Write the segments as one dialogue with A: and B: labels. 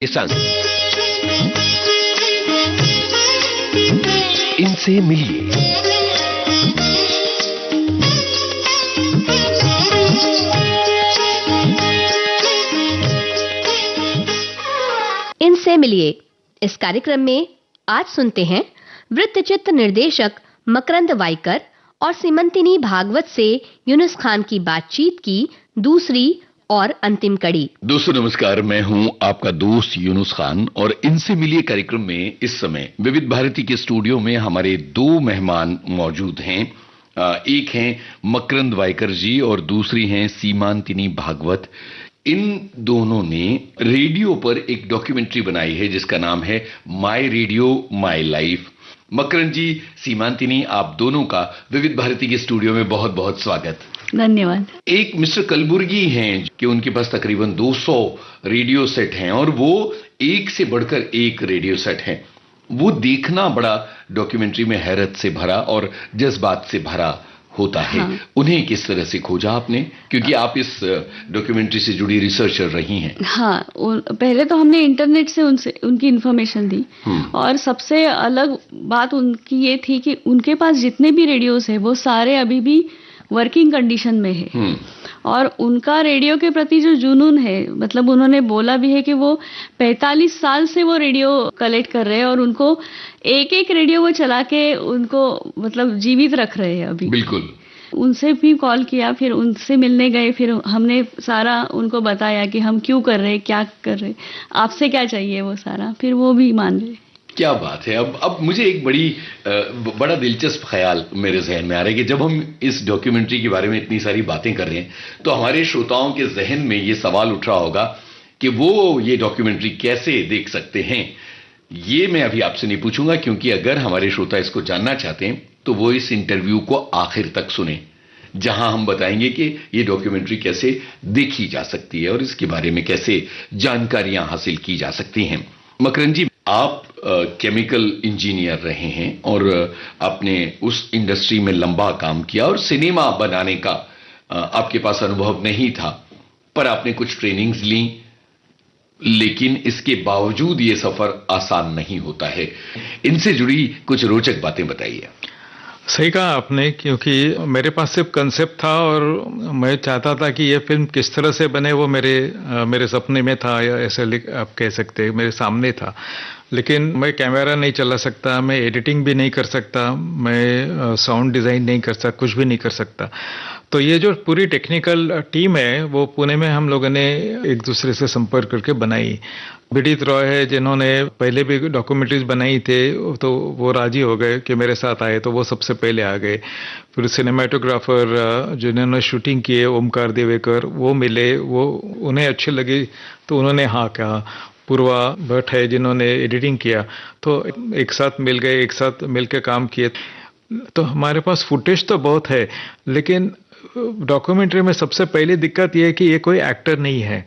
A: संग इनसे मिलिए।
B: इनसे मिलिए इस कार्यक्रम में आज सुनते हैं वृत्तचित्र निर्देशक मकरंद वाइकर और सीमंतिनी भागवत से यूनुस खान की बातचीत की दूसरी और अंतिम कड़ी।
A: दोस्तों नमस्कार, मैं हूं आपका दोस्त यूनुस खान और इनसे मिलिए कार्यक्रम में इस समय विविध भारती के स्टूडियो में हमारे दो मेहमान मौजूद हैं। एक हैं मकरंद वाइकर जी और दूसरी हैं सीमांतिनी भागवत। इन दोनों ने रेडियो पर एक डॉक्यूमेंट्री बनाई है जिसका नाम है माय रेडियो माय लाइफ। मकरंद जी, सीमांतिनी, आप दोनों का विविध भारती के स्टूडियो में बहुत बहुत स्वागत।
C: धन्यवाद।
A: एक मिस्टर कलबुर्गी हैं कि उनके पास तकरीबन 200 रेडियो सेट हैं और वो एक से बढ़कर एक रेडियो सेट हैं। वो देखना बड़ा डॉक्यूमेंट्री में हैरत से भरा और जज्बात से भरा होता है। हाँ। उन्हें किस तरह से खोजा आपने, क्योंकि आप इस डॉक्यूमेंट्री से जुड़ी रिसर्चर रही हैं?
C: हाँ, पहले तो हमने इंटरनेट से उनकी इन्फॉर्मेशन दी और सबसे अलग बात उनकी ये थी कि उनके पास जितने भी रेडियोस है वो सारे अभी भी वर्किंग कंडीशन में है और उनका रेडियो के प्रति जो जुनून है, मतलब उन्होंने बोला भी है कि वो 45 साल से वो रेडियो कलेक्ट कर रहे हैं और उनको एक एक रेडियो वो चला के उनको मतलब जीवित रख रहे हैं अभी।
A: बिल्कुल।
C: उनसे भी कॉल किया, फिर उनसे मिलने गए, फिर हमने सारा उनको बताया कि हम क्यों कर रहे हैं, क्या कर रहे हैं, आपसे क्या चाहिए, वो सारा फिर वो भी मान रहे।
A: क्या बात है। अब मुझे एक बड़ा दिलचस्प ख्याल मेरे जहन में आ रहा है कि जब हम इस डॉक्यूमेंट्री के बारे में इतनी सारी बातें कर रहे हैं तो हमारे श्रोताओं के जहन में ये सवाल उठ रहा होगा कि वो ये डॉक्यूमेंट्री कैसे देख सकते हैं। ये मैं अभी आपसे नहीं पूछूंगा, क्योंकि अगर हमारे श्रोता इसको जानना चाहते हैं तो वो इस इंटरव्यू को आखिर तक सुने, जहां हम बताएंगे कि ये डॉक्यूमेंट्री कैसे देखी जा सकती है और इसके बारे में कैसे जानकारियां हासिल की जा सकती हैं। मकरंद जी, आप केमिकल इंजीनियर रहे हैं और आपने उस इंडस्ट्री में लंबा काम किया और सिनेमा बनाने का आपके पास अनुभव नहीं था, पर आपने कुछ ट्रेनिंग्स ली, लेकिन इसके बावजूद ये सफर आसान नहीं होता है। इनसे जुड़ी कुछ रोचक बातें बताइए।
D: सही कहा आपने, क्योंकि मेरे पास सिर्फ कंसेप्ट था और मैं चाहता था कि ये फिल्म किस तरह से बने वो मेरे सपने में था, या ऐसे आप कह सकते हैं मेरे सामने था। लेकिन मैं कैमरा नहीं चला सकता, मैं एडिटिंग भी नहीं कर सकता, मैं साउंड डिज़ाइन नहीं कर सकता, कुछ भी नहीं कर सकता। तो ये जो पूरी टेक्निकल टीम है वो पुणे में हम लोगों ने एक दूसरे से संपर्क करके बनाई। विदित रॉय है जिन्होंने पहले भी डॉक्यूमेंट्रीज बनाई थे, तो वो राजी हो गए कि मेरे साथ आए, तो वो सबसे पहले आ गए। फिर सिनेमाटोग्राफर जिन्होंने शूटिंग किए, ओमकार देवेकर, वो मिले, वो उन्हें अच्छी लगी तो उन्होंने हाँ कहा। पूर्वा भट्ट है जिन्होंने एडिटिंग किया, तो एक साथ मिल गए, एक साथ मिल के काम किए। तो हमारे पास फुटेज तो बहुत है, लेकिन डॉक्यूमेंट्री में सबसे पहली दिक्कत यह है कि ये कोई एक्टर नहीं है।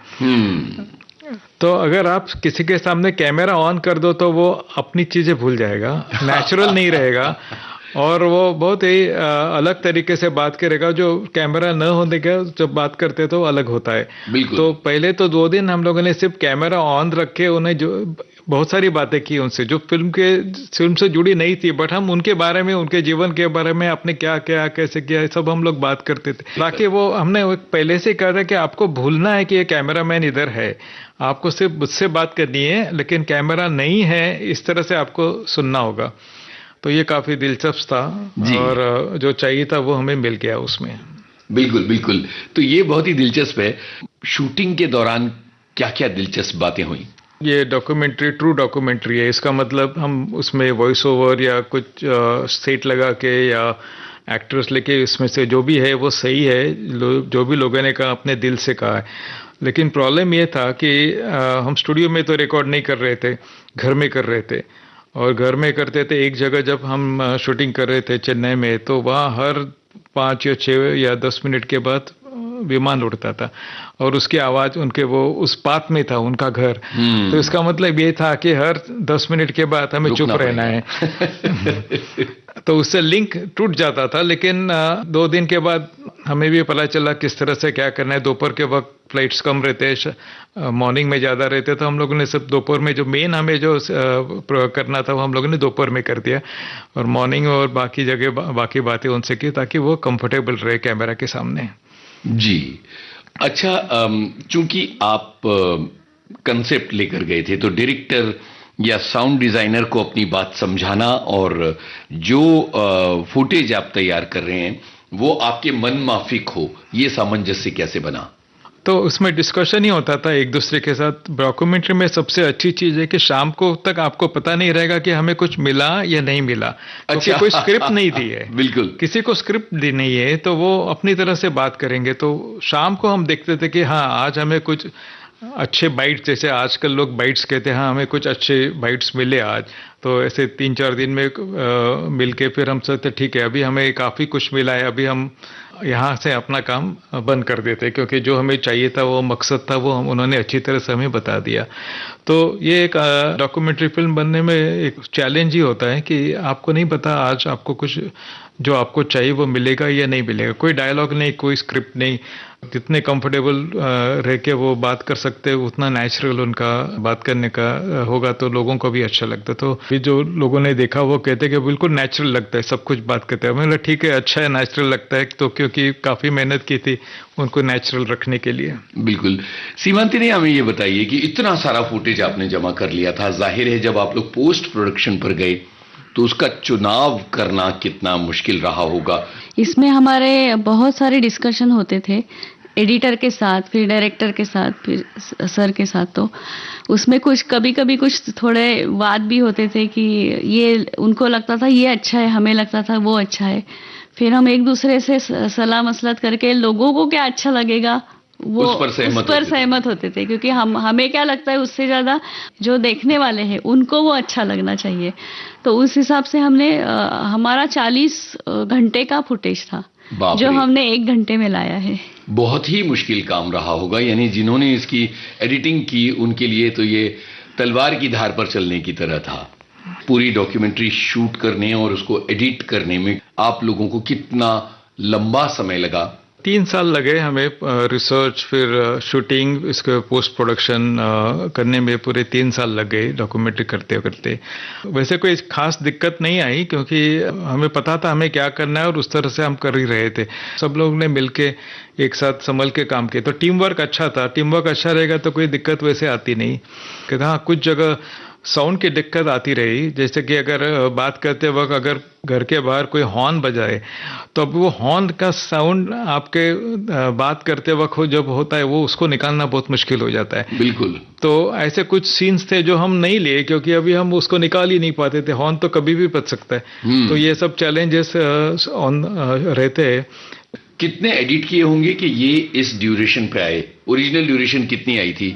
D: तो अगर आप किसी के सामने कैमरा ऑन कर दो तो वो अपनी चीजें भूल जाएगा, नेचुरल नहीं रहेगा और वो बहुत ही अलग तरीके से बात करेगा। जो कैमरा न होने का जब बात करते तो अलग होता है। तो पहले तो 2 दिन हम लोगों ने सिर्फ कैमरा ऑन रख के उन्हें जो बहुत सारी बातें की उनसे, जो फिल्म से जुड़ी नहीं थी, बट हम उनके बारे में, उनके जीवन के बारे में, आपने क्या किया, कैसे किया, सब हम लोग बात करते थे। ताकि वो हमने पहले से कहा था कि आपको भूलना है कि ये कैमरामैन इधर है, आपको सिर्फ मुझसे बात करनी है, लेकिन कैमरा नहीं है, इस तरह से आपको सुनना होगा। तो ये काफी दिलचस्प था और जो चाहिए था वो हमें मिल गया उसमें।
A: बिल्कुल बिल्कुल। तो ये बहुत ही दिलचस्प है। शूटिंग के दौरान क्या क्या दिलचस्प बातें हुई?
D: ये डॉक्यूमेंट्री ट्रू डॉक्यूमेंट्री है, इसका मतलब हम उसमें वॉइस ओवर या कुछ सेट लगा के या एक्टर्स लेके, इसमें से जो भी है वो सही है, जो भी लोगों ने कहा अपने दिल से कहा है। लेकिन प्रॉब्लम ये था कि हम स्टूडियो में तो रिकॉर्ड नहीं कर रहे थे, घर में कर रहे थे। और घर में करते थे, एक जगह जब हम शूटिंग कर रहे थे चेन्नई में, तो वहाँ हर 5 या 6 या 10 मिनट के बाद विमान उड़ता था और उसकी आवाज उनके वो उस पात में था उनका घर। तो इसका मतलब ये था कि हर 10 मिनट के बाद हमें चुप रहना है। तो उससे लिंक टूट जाता था। लेकिन 2 दिन के बाद हमें भी पता चला किस तरह से क्या करना है। दोपहर के वक्त फ्लाइट्स कम रहते हैं, मॉर्निंग में ज़्यादा रहते, तो हम लोगों ने सब दोपहर में जो मेन हमें जो करना था वो हम लोगों ने दोपहर में कर दिया, और मॉर्निंग और बाकी जगह बाकी बातें उनसे की ताकि वो कंफर्टेबल रहे कैमरा के सामने।
A: जी अच्छा, चूंकि आप कंसेप्ट लेकर गए थे तो डायरेक्टर या साउंड डिजाइनर को अपनी बात समझाना और जो फुटेज आप तैयार कर रहे हैं वो आपके मन माफिक हो, ये सामंजस्य कैसे बना?
D: तो उसमें डिस्कशन ही होता था एक दूसरे के साथ। डॉक्यूमेंट्री में सबसे अच्छी चीज है कि शाम को तक आपको पता नहीं रहेगा कि हमें कुछ मिला या नहीं मिला। अच्छा, कोई स्क्रिप्ट नहीं दी है,
A: बिल्कुल
D: किसी को स्क्रिप्ट दी नहीं है, तो वो अपनी तरह से बात करेंगे। तो शाम को हम देखते थे कि हाँ आज हमें कुछ अच्छे बाइट्स, जैसे आजकल लोग बाइट्स कहते हैं, हाँ हमें कुछ अच्छे बाइट्स मिले आज, तो ऐसे 3-4 दिन में मिलके फिर हम सोचते ठीक है अभी हमें काफ़ी कुछ मिला है, अभी हम यहाँ से अपना काम बंद कर देते, क्योंकि जो हमें चाहिए था वो मकसद था वो उन्होंने अच्छी तरह से हमें बता दिया। तो ये एक डॉक्यूमेंट्री फिल्म बनने में एक चैलेंज ही होता है कि आपको नहीं पता आज आपको कुछ जो आपको चाहिए वो मिलेगा या नहीं मिलेगा। कोई डायलॉग नहीं, कोई स्क्रिप्ट नहीं, जितने कंफर्टेबल रह के वो बात कर सकते हैं उतना नेचुरल उनका बात करने का होगा तो लोगों को भी अच्छा लगता। तो फिर जो लोगों ने देखा वो कहते कि बिल्कुल नेचुरल लगता है, सब कुछ बात करते हैं। मैंने ठीक है, अच्छा है, नेचुरल लगता है, तो क्योंकि काफ़ी मेहनत की थी उनको नेचुरल रखने के लिए।
A: बिल्कुल। सीमांती ने हमें ये बताइए कि इतना सारा फुटेज आपने जमा कर लिया था, जाहिर है जब आप लोग पोस्ट प्रोडक्शन पर गए तो उसका चुनाव करना कितना मुश्किल रहा होगा?
C: इसमें हमारे बहुत सारे डिस्कशन होते थे एडिटर के साथ, फिर डायरेक्टर के साथ, फिर सर के साथ। तो उसमें कुछ कभी कभी कुछ थोड़े वाद भी होते थे कि ये उनको लगता था ये अच्छा है, हमें लगता था वो अच्छा है। फिर हम एक दूसरे से सलाह मसलत करके लोगों को क्या अच्छा लगेगा वो उस पर सहमत होते थे, क्योंकि हमें क्या लगता है उससे ज्यादा जो देखने वाले हैं उनको वो अच्छा लगना चाहिए। तो उस हिसाब से हमने हमारा 40 घंटे का फुटेज था जो हमने 1 घंटे में लाया है।
A: बहुत ही मुश्किल काम रहा होगा, यानी जिन्होंने इसकी एडिटिंग की उनके लिए तो ये तलवार की धार पर चलने की तरह था। पूरी डॉक्यूमेंट्री शूट करने और उसको एडिट करने में आप लोगों को कितना लंबा समय लगा?
D: 3 साल लगे हमें, रिसर्च फिर शूटिंग, इसके पोस्ट प्रोडक्शन करने में पूरे 3 साल लग गए डॉक्यूमेंट्री करते करते। वैसे कोई खास दिक्कत नहीं आई क्योंकि हमें पता था हमें क्या करना है और उस तरह से हम कर ही रहे थे। सब लोग ने मिलके एक साथ संभल के काम किए, तो टीम वर्क अच्छा था। टीम वर्क अच्छा रहेगा तो कोई दिक्कत वैसे आती नहीं। कि हाँ कुछ जगह साउंड की दिक्कत आती रही, जैसे कि अगर बात करते वक्त अगर घर के बाहर कोई हॉर्न बजाए तो अब वो हॉर्न का साउंड आपके बात करते वक्त जब होता है वो उसको निकालना बहुत मुश्किल हो जाता है।
A: बिल्कुल।
D: तो ऐसे कुछ सीन्स थे जो हम नहीं लिए क्योंकि अभी हम उसको निकाल ही नहीं पाते थे। हॉर्न तो कभी भी बज सकता है। तो ये सब चैलेंजेस रहते हैं।
A: कितने एडिट किए होंगे कि ये इस ड्यूरेशन पे आए? ओरिजिनल ड्यूरेशन कितनी आई थी?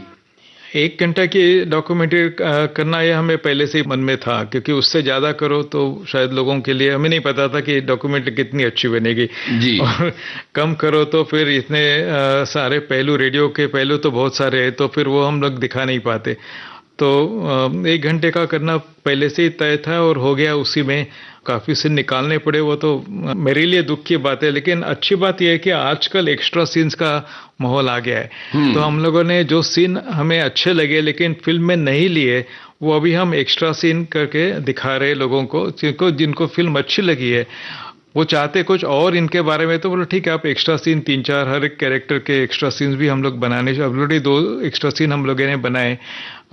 D: 1 घंटा की डॉक्यूमेंट्री करना ये हमें पहले से ही मन में था, क्योंकि उससे ज़्यादा करो तो शायद लोगों के लिए, हमें नहीं पता था कि डॉक्यूमेंट्री कितनी अच्छी बनेगी
A: जी।
D: और कम करो तो फिर इतने सारे पहलू, रेडियो के पहलू तो बहुत सारे हैं, तो फिर वो हम लोग दिखा नहीं पाते। तो 1 घंटे का करना पहले से ही तय था और हो गया। उसी में काफ़ी सीन निकालने पड़े, वो तो मेरे लिए दुख की बात है। लेकिन अच्छी बात यह है कि आजकल एक्स्ट्रा सीन्स का माहौल आ गया है। तो हम लोगों ने जो सीन हमें अच्छे लगे लेकिन फिल्म में नहीं लिए, वो अभी हम एक्स्ट्रा सीन करके दिखा रहे लोगों को, जिनको फिल्म अच्छी लगी है। वो चाहते कुछ और इनके बारे में, तो बोलो ठीक है आप एक्स्ट्रा सीन 3-4 हर एक कैरेक्टर के एक्स्ट्रा सीन्स भी हम लोग बनाने, ऑलरेडी 2 एक्स्ट्रा सीन हम लोगों ने बनाए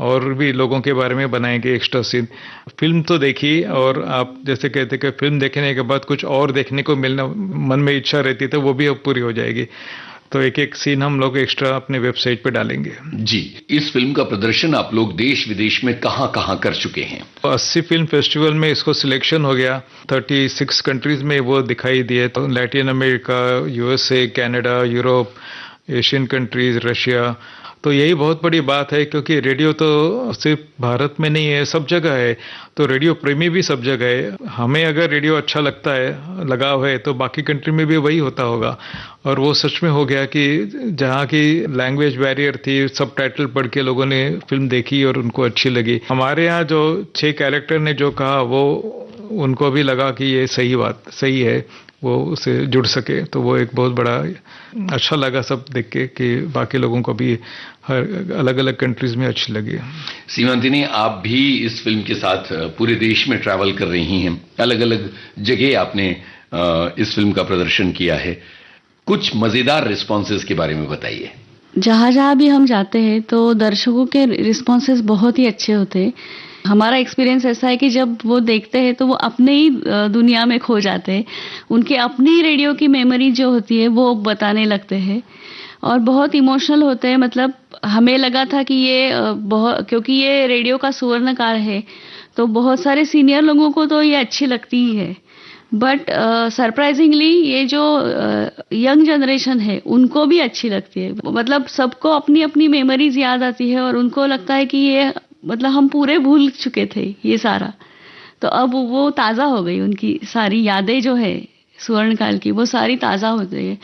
D: और भी लोगों के बारे में बनाएंगे एक्स्ट्रा सीन। फिल्म तो देखी और आप जैसे कहते कि फिल्म देखने के बाद कुछ और देखने को मिलना मन में इच्छा रहती तो वो भी अब पूरी हो जाएगी। तो एक सीन हम लोग एक्स्ट्रा अपने वेबसाइट पे डालेंगे।
A: जी। इस फिल्म का प्रदर्शन आप लोग देश विदेश में कहां कर चुके हैं?
D: 80 फिल्म फेस्टिवल में इसको सिलेक्शन हो गया। 36 कंट्रीज में वो दिखाई दिए, तो Latin America, USA, Canada, Europe, Asian countries, Russia. तो यही बहुत बड़ी बात है क्योंकि रेडियो तो सिर्फ भारत में नहीं है, सब जगह है। तो रेडियो प्रेमी भी सब जगह है। हमें अगर रेडियो अच्छा लगता है, लगाव है, तो बाकी कंट्री में भी वही होता होगा। और वो सच में हो गया कि जहाँ की लैंग्वेज बैरियर थी, सब टाइटल पढ़ के लोगों ने फिल्म देखी और उनको अच्छी लगी। हमारे यहाँ जो 6 कैरेक्टर ने जो कहा वो उनको भी लगा कि ये सही है, वो उसे जुड़ सके। तो वो एक बहुत बड़ा अच्छा लगा सब देख के कि बाकी लोगों को भी हर अलग अलग कंट्रीज में अच्छी लगी।
A: सीमांतिनी, आप भी इस फिल्म के साथ पूरे देश में ट्रैवल कर रही हैं, अलग अलग जगह आपने इस फिल्म का प्रदर्शन किया है, कुछ मजेदार रिस्पॉन्सेज के बारे में बताइए।
C: जहाँ जहाँ भी हम जाते हैं तो दर्शकों के रिस्पॉन्सेज बहुत ही अच्छे होते हैं। हमारा एक्सपीरियंस ऐसा है कि जब वो देखते हैं तो वो अपने ही दुनिया में खो जाते हैं, उनके अपनी रेडियो की मेमोरी जो होती है वो बताने लगते हैं और बहुत इमोशनल होते हैं। मतलब हमें लगा था कि ये क्योंकि ये रेडियो का सुवर्ण काल है तो बहुत सारे सीनियर लोगों को तो ये अच्छी लगती ही है, बट सरप्राइजिंगली ये जो यंग जनरेशन है उनको भी अच्छी लगती है। मतलब सबको अपनी अपनी मेमोरीज याद आती है और उनको लगता है कि ये मतलब हम पूरे भूल चुके थे ये सारा, तो अब वो ताज़ा हो गई, उनकी सारी यादें जो है स्वर्ण काल की वो सारी ताज़ा हो गई है।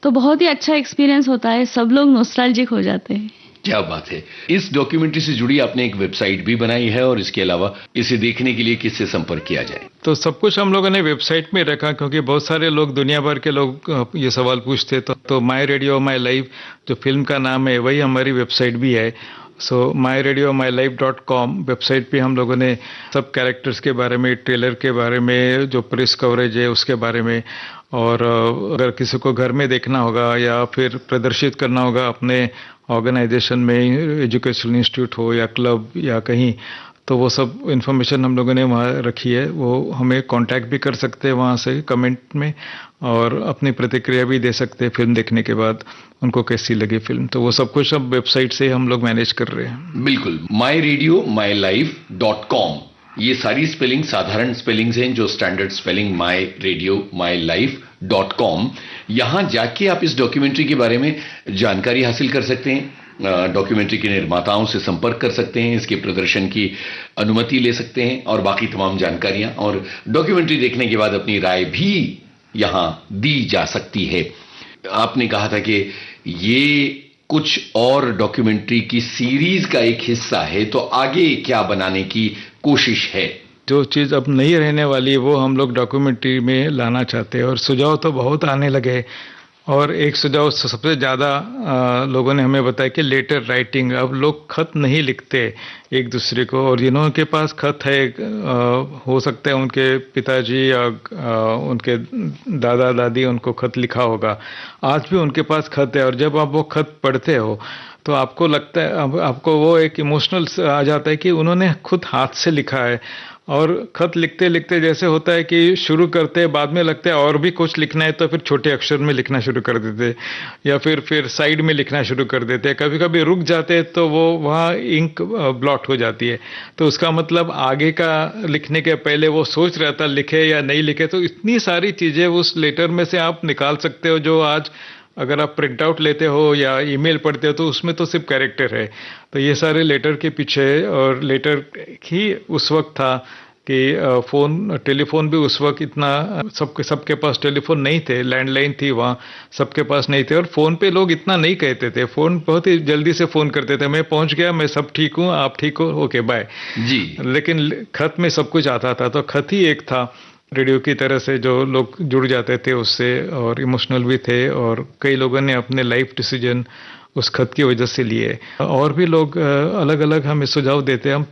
C: तो बहुत ही अच्छा एक्सपीरियंस होता है, सब लोग नॉस्टैल्जिक हो जाते हैं।
A: क्या बात है। इस डॉक्यूमेंट्री से जुड़ी आपने एक वेबसाइट भी बनाई है और इसके अलावा इसे देखने के लिए किससे संपर्क किया जाए?
D: तो सब कुछ हम लोगों ने वेबसाइट में रखा क्योंकि बहुत सारे लोग, दुनिया भर के लोग ये सवाल पूछते, तो माई रेडियो माई लाइफ जो फिल्म का नाम है वही हमारी वेबसाइट भी है। सो myradiomylife.com वेबसाइट पे हम लोगों ने सब कैरेक्टर्स के बारे में, ट्रेलर के बारे में, जो प्रेस कवरेज है उसके बारे में, और अगर किसी को घर में देखना होगा या फिर प्रदर्शित करना होगा अपने ऑर्गेनाइजेशन में, एजुकेशनल इंस्टीट्यूट हो या क्लब या कहीं, तो वो सब इन्फॉर्मेशन हम लोगों ने वहाँ रखी है। वो हमें कांटेक्ट भी कर सकते हैं वहाँ से कमेंट में और अपनी प्रतिक्रिया भी दे सकते हैं फिल्म देखने के बाद, उनको कैसी लगी फिल्म। तो वो सब कुछ अब वेबसाइट से हम लोग मैनेज कर रहे हैं।
A: बिल्कुल, myradiomylife.com, ये सारी स्पेलिंग साधारण स्पेलिंग्स हैं, जो स्टैंडर्ड स्पेलिंग myradiomylife.com। यहां जाके आप इस डॉक्यूमेंट्री के बारे में जानकारी हासिल कर सकते हैं, डॉक्यूमेंट्री के निर्माताओं से संपर्क कर सकते हैं, इसके प्रदर्शन की अनुमति ले सकते हैं और बाकी तमाम जानकारियां, और डॉक्यूमेंट्री देखने के बाद अपनी राय भी यहां दी जा सकती है। आपने कहा था कि ये कुछ और डॉक्यूमेंट्री की सीरीज का एक हिस्सा है, तो आगे क्या बनाने की कोशिश है?
D: जो चीज़ अब नहीं रहने वाली वो हम लोग डॉक्यूमेंट्री में लाना चाहते हैं, और सुझाव तो बहुत आने लगे। और एक सुझाव सबसे ज़्यादा लोगों ने हमें बताया कि लेटर राइटिंग, अब लोग खत नहीं लिखते एक दूसरे को, और जिनके पास खत है हो सकता है उनके पिताजी या उनके दादा दादी उनको खत लिखा होगा, आज भी उनके पास खत है, और जब आप वो खत पढ़ते हो तो आपको लगता है, आपको वो एक इमोशनल आ जाता है कि उन्होंने खुद हाथ से लिखा है। और खत लिखते लिखते जैसे होता है कि शुरू करते हैं, बाद में लगता है और भी कुछ लिखना है, तो फिर छोटे अक्षर में लिखना शुरू कर देते या फिर साइड में लिखना शुरू कर देते हैं। कभी कभी रुक जाते हैं तो वो वहाँ इंक ब्लॉट हो जाती है, तो उसका मतलब आगे का लिखने के पहले वो सोच रहा था लिखे या नहीं लिखे। तो इतनी सारी चीज़ें उस लेटर में से आप निकाल सकते हो, जो आज अगर आप प्रिंट आउट लेते हो या ईमेल पढ़ते हो तो उसमें तो सिर्फ कैरेक्टर है। तो ये सारे लेटर के पीछे, और लेटर ही उस वक्त था कि टेलीफोन भी उस वक्त इतना सबके पास टेलीफोन नहीं थे, लैंडलाइन थी वहाँ, सबके पास नहीं थे, और फ़ोन पे लोग इतना नहीं कहते थे, फ़ोन बहुत ही जल्दी से फ़ोन करते थे, मैं पहुँच गया, मैं सब ठीक हूँ, आप ठीक हो, ओके बाय
A: जी।
D: लेकिन खत में सब कुछ आता था, तो खत ही एक था रेडियो की तरह से जो लोग जुड़ जाते थे उससे, और इमोशनल भी थे, और कई लोगों ने अपने लाइफ डिसीजन उस खत की वजह से लिए। और भी लोग अलग अलग हमें सुझाव देते हैं। हम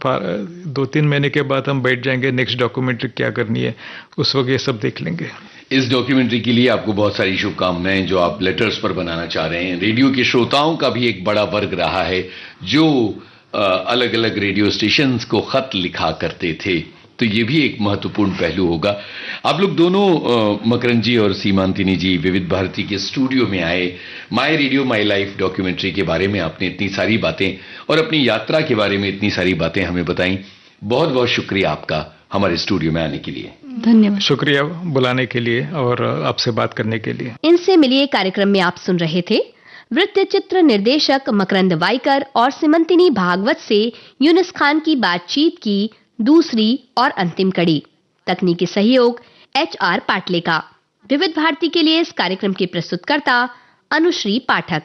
D: 2-3 महीने के बाद हम बैठ जाएंगे, नेक्स्ट डॉक्यूमेंट्री क्या करनी है, उस वक्त ये सब देख लेंगे।
A: इस डॉक्यूमेंट्री के लिए आपको बहुत सारी शुभकामनाएं, जो आप लेटर्स पर बनाना चाह रहे हैं। रेडियो के श्रोताओं का भी एक बड़ा वर्ग रहा है जो अलग अलग रेडियो स्टेशंस को खत लिखा करते थे, तो ये भी एक महत्वपूर्ण पहलू होगा। आप लोग दोनों मकरंद जी और सीमांतिनी जी विविध भारती के स्टूडियो में आए, माई रेडियो माई लाइफ डॉक्यूमेंट्री के बारे में आपने इतनी सारी बातें और अपनी यात्रा के बारे में इतनी सारी बातें हमें बताई। बहुत बहुत शुक्रिया आपका हमारे स्टूडियो में आने के लिए।
C: धन्यवाद।
D: शुक्रिया बुलाने के लिए और आपसे बात करने के लिए।
B: इनसे मिलिए कार्यक्रम में आप सुन रहे थे वृत्तचित्र निर्देशक मकरंद वाइकर और सीमंतिनी भागवत से यूनुस खान की बातचीत की दूसरी और अंतिम कड़ी। तकनीकी सहयोग HR पाटले का। विविध भारती के लिए इस कार्यक्रम की प्रस्तुतकर्ता अनुश्री पाठक।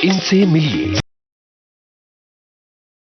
A: इनसे मिलिए